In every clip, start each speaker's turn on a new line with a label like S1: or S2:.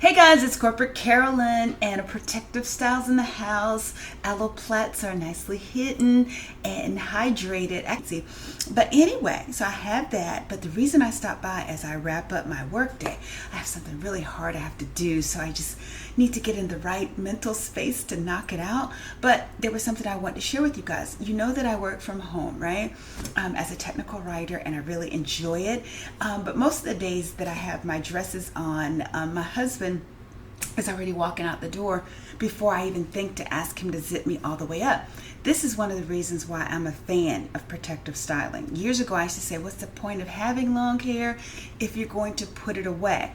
S1: Hey guys, it's Corporate Carolyn and a Protective Styles in the house. Aloe plaits are nicely hidden and hydrated. But anyway, so I have that. But the reason I stopped by as I wrap up my work day, I have something really hard I have to do. So I just need to get in the right mental space to knock it out. But there was something I want to share with you guys. You know that I work from home, right? As a technical writer, and I really enjoy it. But most of the days that I have my dresses on, my husband is already walking out the door before I even think to ask him to zip me all the way up. This is one of the reasons why I'm a fan of protective styling. Years ago, I used to say, what's the point of having long hair if you're going to put it away?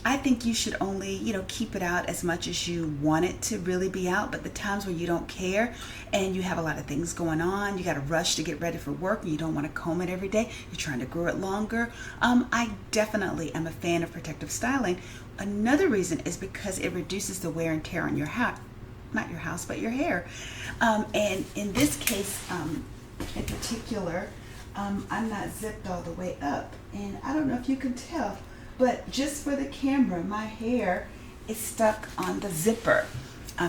S1: I think you should only, keep it out as much as you want it to really be out. But the times where you don't care and you have a lot of things going on, you got to rush to get ready for work and you don't want to comb it every day, you're trying to grow it longer. I definitely am a fan of protective styling. Another reason is because it reduces the wear and tear on your hair, not your house, but your hair. And in this case, in particular, I'm not zipped all the way up. And I don't know if you can tell, but just for the camera, my hair is stuck on the zipper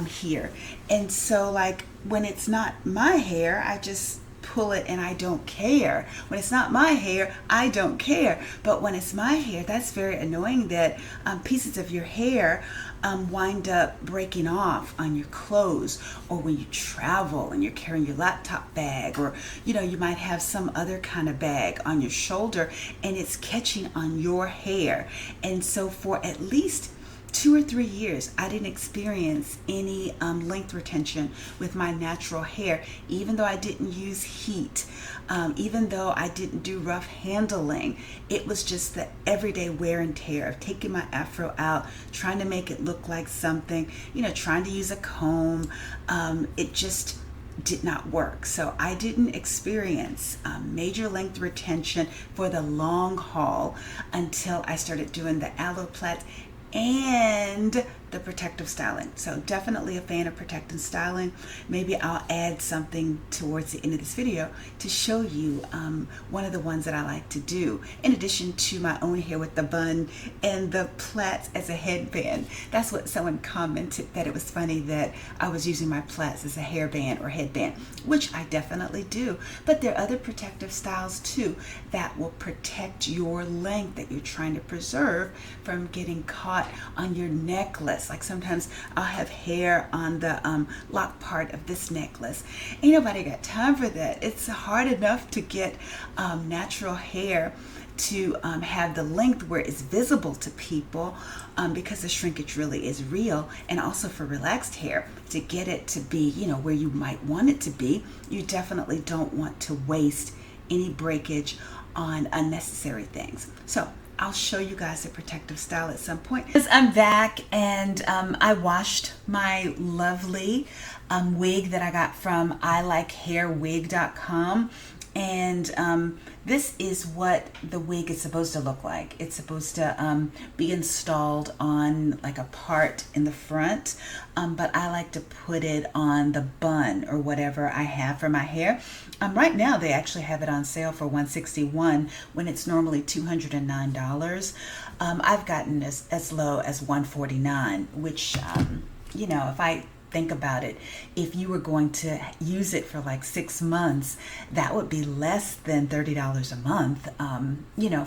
S1: here. And so like when it's not my hair, I just pull it and I don't care. When it's not my hair, I don't care. But when it's my hair, that's very annoying that pieces of your hair wind up breaking off on your clothes, or when you travel and you're carrying your laptop bag, or you might have some other kind of bag on your shoulder and it's catching on your hair. And so for at least 2 or 3 years, I didn't experience any length retention with my natural hair, even though I didn't use heat, even though I didn't do rough handling. It was just the everyday wear and tear of taking my afro out, trying to make it look like something, trying to use a comb. It just did not work. So I didn't experience major length retention for the long haul until I started doing the aloe plaits and the protective styling. So definitely a fan of protective styling. Maybe I'll add something towards the end of this video to show you one of the ones that I like to do, in addition to my own hair with the bun and the plaits as a headband. That's what someone commented, that it was funny that I was using my plaits as a hairband or headband, which I definitely do. But there are other protective styles too that will protect your length that you're trying to preserve from getting caught on your necklace. Like sometimes I'll have hair on the lock part of this necklace. Ain't nobody got time for that. It's hard enough to get natural hair to have the length where it's visible to people, because the shrinkage really is real. And also for relaxed hair, to get it to be where you might want it to be, you definitely don't want to waste any breakage on unnecessary things. So I'll show you guys a protective style at some point. I'm back, and I washed my lovely wig that I got from ilikehairwig.com. And this is what the wig is supposed to look like. It's supposed to be installed on like a part in the front, but I like to put it on the bun or whatever I have for my hair. Right now they actually have it on sale for $161 when it's normally $209. I've gotten as low as $149, which if I think about it, if you were going to use it for like 6 months, that would be less than $30 a month,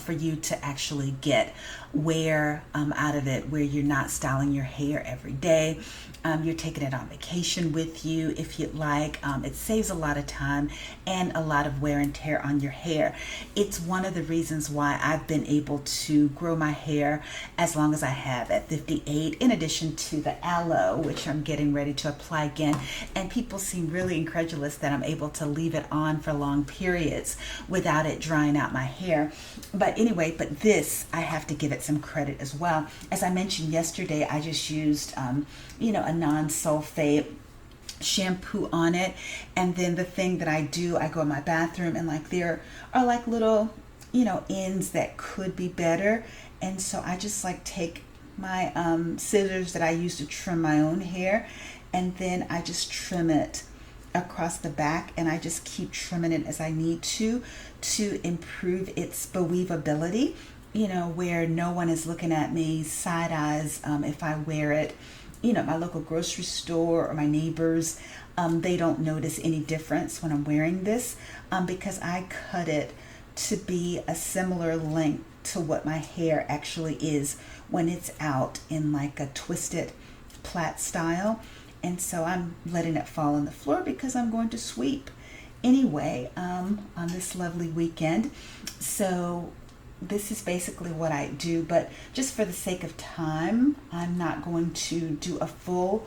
S1: for you to actually get wear out of it, where you're not styling your hair every day. You're taking it on vacation with you if you'd like. It saves a lot of time and a lot of wear and tear on your hair. It's one of the reasons why I've been able to grow my hair as long as I have at 58, in addition to the aloe, which I'm getting ready to apply again. And people seem really incredulous that I'm able to leave it on for long periods without it drying out my hair. But anyway, this, I have to give it some credit as well. As I mentioned yesterday, I just used, a non-sulfate shampoo on it. And then the thing that I do, I go in my bathroom and like there are like little, ends that could be better. And so I just like take my scissors that I use to trim my own hair, and then I just trim it across the back, and I just keep trimming it as I need to improve its believability. where no one is looking at me side eyes if I wear it. My local grocery store or my neighbors, they don't notice any difference when I'm wearing this because I cut it to be a similar length to what my hair actually is when it's out in like a twisted plait style. And so I'm letting it fall on the floor because I'm going to sweep anyway on this lovely weekend. So this is basically what I do, but just for the sake of time, I'm not going to do a full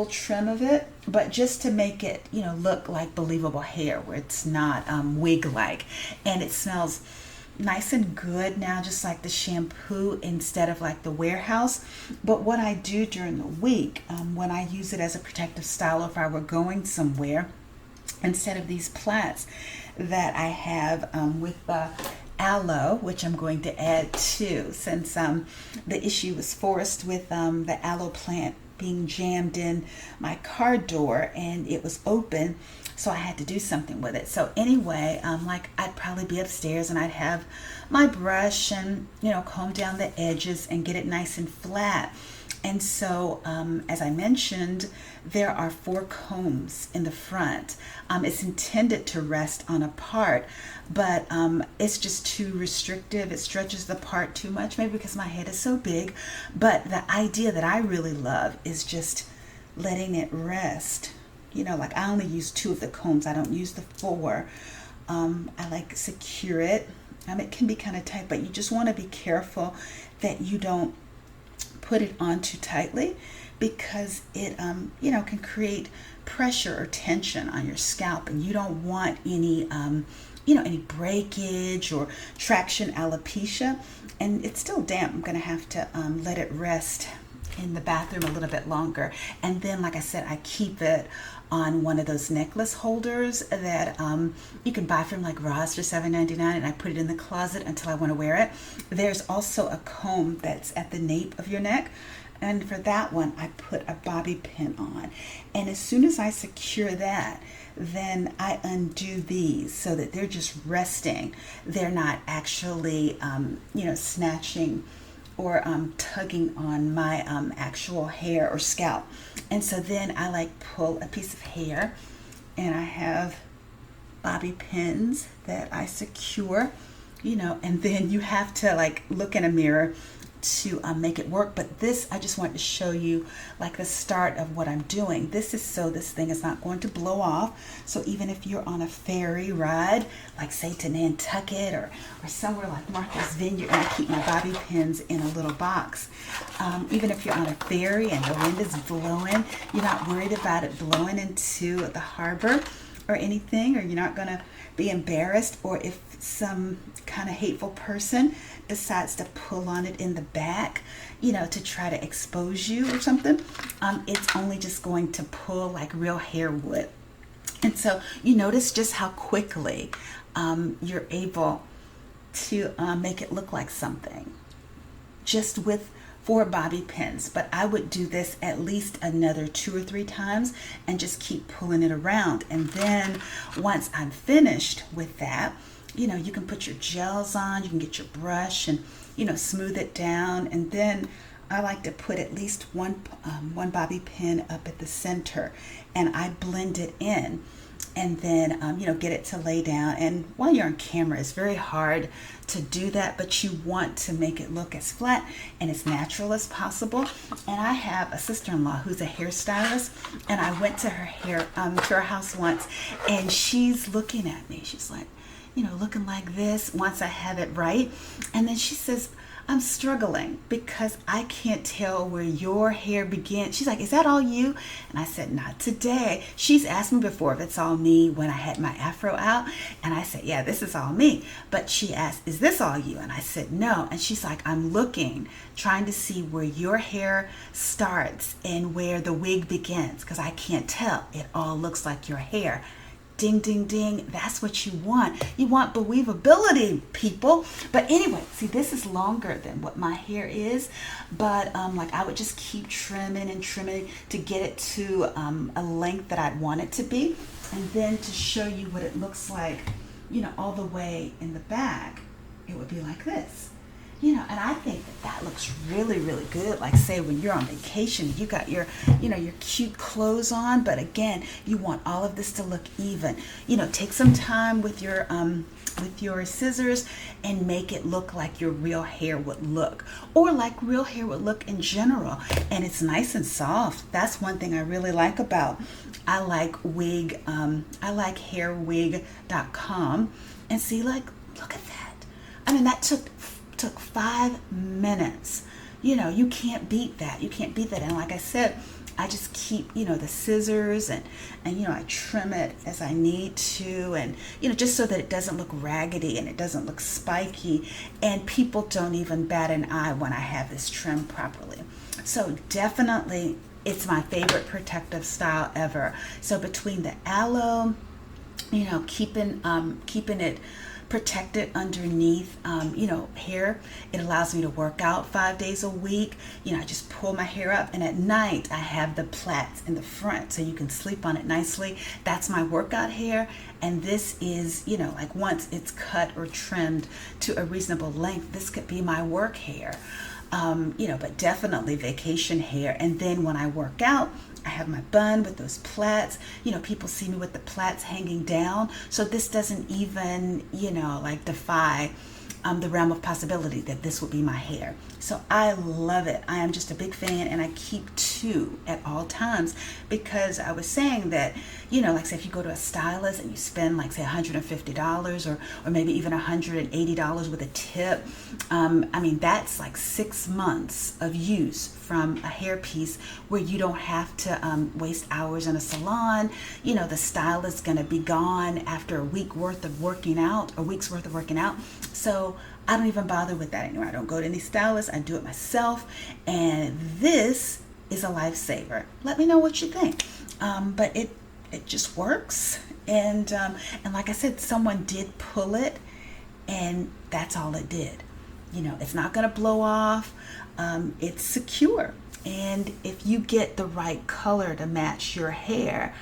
S1: trim of it, but just to make it, look like believable hair where it's not wig-like, and it smells nice and good now, just like the shampoo instead of like the warehouse. But what I do during the week, when I use it as a protective style, if I were going somewhere, instead of these plaits that I have with the aloe, which I'm going to add too, since the issue was forced with the aloe plant being jammed in my car door and it was open, so I had to do something with it. So anyway, like I'd probably be upstairs and I'd have my brush and comb down the edges and get it nice and flat. And so, as I mentioned, there are 4 combs in the front. It's intended to rest on a part, but it's just too restrictive. It stretches the part too much, maybe because my head is so big. But the idea that I really love is just letting it rest. Like I only use 2 of the combs. I don't use the 4. I like secure it. It can be kind of tight, but you just want to be careful that you don't put it on too tightly, because it can create pressure or tension on your scalp, and you don't want any any breakage or traction alopecia. And it's still damp. I'm going to have to let it rest in the bathroom a little bit longer. And then, like I said, I keep it on one of those necklace holders that you can buy from like Ross for $7.99, and I put it in the closet until I want to wear it. There's also a comb that's at the nape of your neck, and for that one I put a bobby pin on, and as soon as I secure that, then I undo these so that they're just resting. They're not actually snatching or tugging on my actual hair or scalp. And so then I like pull a piece of hair, and I have bobby pins that I secure, and then you have to like look in a mirror to make it work. But this, I just wanted to show you like the start of what I'm doing. This is so this thing is not going to blow off. So even if you're on a ferry ride, like say to Nantucket or somewhere like Martha's Vineyard, and I keep my bobby pins in a little box. Even if you're on a ferry and the wind is blowing, you're not worried about it blowing into the harbor or anything, or you're not going to be embarrassed, or if some kind of hateful person decides to pull on it in the back, to try to expose you or something, it's only just going to pull like real hair would. And so you notice just how quickly you're able to make it look like something just with 4 bobby pins. But I would do this at least another 2 or 3 times and just keep pulling it around. And then once I'm finished with that, you can put your gels on, you can get your brush and smooth it down. And then I like to put at least one bobby pin up at the center, and I blend it in, and then get it to lay down. And while you're on camera, it's very hard to do that, but you want to make it look as flat and as natural as possible. And I have a sister-in-law who's a hairstylist, and I went to her house once, and she's looking at me. She's like, looking like this once I have it right. And then she says, I'm struggling because I can't tell where your hair begins. She's like, is that all you? And I said, not today. She's asked me before if it's all me when I had my afro out. And I said, yeah, this is all me. But she asked, is this all you? And I said, no. And she's like, I'm looking, trying to see where your hair starts and where the wig begins, because I can't tell. It all looks like your hair. Ding, ding, ding. That's what you want. You want believability, people. But anyway, see, this is longer than what my hair is. But like I would just keep trimming and trimming to get it to a length that I'd want it to be. And then to show you what it looks like, all the way in the back. it would be like this. And I think that looks really, really good. Like, say, when you're on vacation, you got your, your cute clothes on, but again, you want all of this to look even. Take some time with your scissors and make it look like your real hair would look, or like real hair would look in general. And it's nice and soft. That's one thing I really like about. I like hairwig.com, and see, like, look at that. I mean, that took 5 minutes. You can't beat that. You can't beat that. And like I said, I just keep, the scissors, and I trim it as I need to, and, just so that it doesn't look raggedy and it doesn't look spiky, and people don't even bat an eye when I have this trimmed properly. So definitely, it's my favorite protective style ever. So between the aloe, keeping it protected underneath, hair. It allows me to work out 5 days a week. I just pull my hair up, and at night I have the plaits in the front so you can sleep on it nicely. That's my workout hair. And this is, like, once it's cut or trimmed to a reasonable length, this could be my work hair. But definitely vacation hair. And then when I work out, I have my bun with those plaits. People see me with the plaits hanging down. So this doesn't even, defy the realm of possibility that this would be my hair. So I love it. I am just a big fan, and I keep 2 at all times, because I was saying that, like, say, if you go to a stylist and you spend, like, say, $150 or maybe even $180 with a tip, that's like 6 months of use from a hair piece, where you don't have to waste hours in a salon. The stylist's going to be gone after a week's worth of working out. So I don't even bother with that anymore. I don't go to any stylist. I do it myself. And this is a lifesaver. Let me know what you think. But it just works. And like I said, someone did pull it, and that's all it did. It's not going to blow off. It's secure. And if you get the right color to match your hair,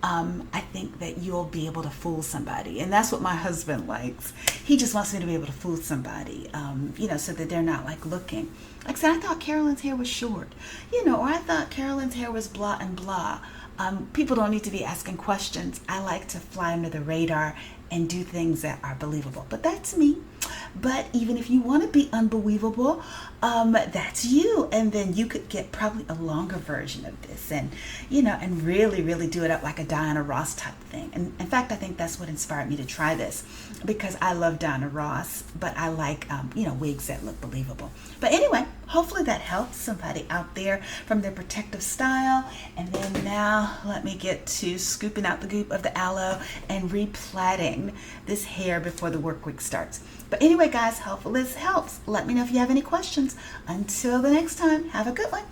S1: I think that you'll be able to fool somebody. And that's what my husband likes. He just wants me to be able to fool somebody, so that they're not, like, looking. Like I said, I thought Carolyn's hair was short, or I thought Carolyn's hair was blah and blah. People don't need to be asking questions. I like to fly under the radar and do things that are believable. But that's me. But even if you want to be unbelievable, that's you. And then you could get probably a longer version of this, and and really, really do it up like a Diana Ross type thing. And in fact, I think that's what inspired me to try this, because I love Diana Ross, but I like wigs that look believable. But anyway, hopefully that helps somebody out there from their protective style. And then now let me get to scooping out the goop of the aloe and replaiting this hair before the work week starts. But anyway, guys, hopefully this helps. Let me know if you have any questions. Until the next time, have a good one.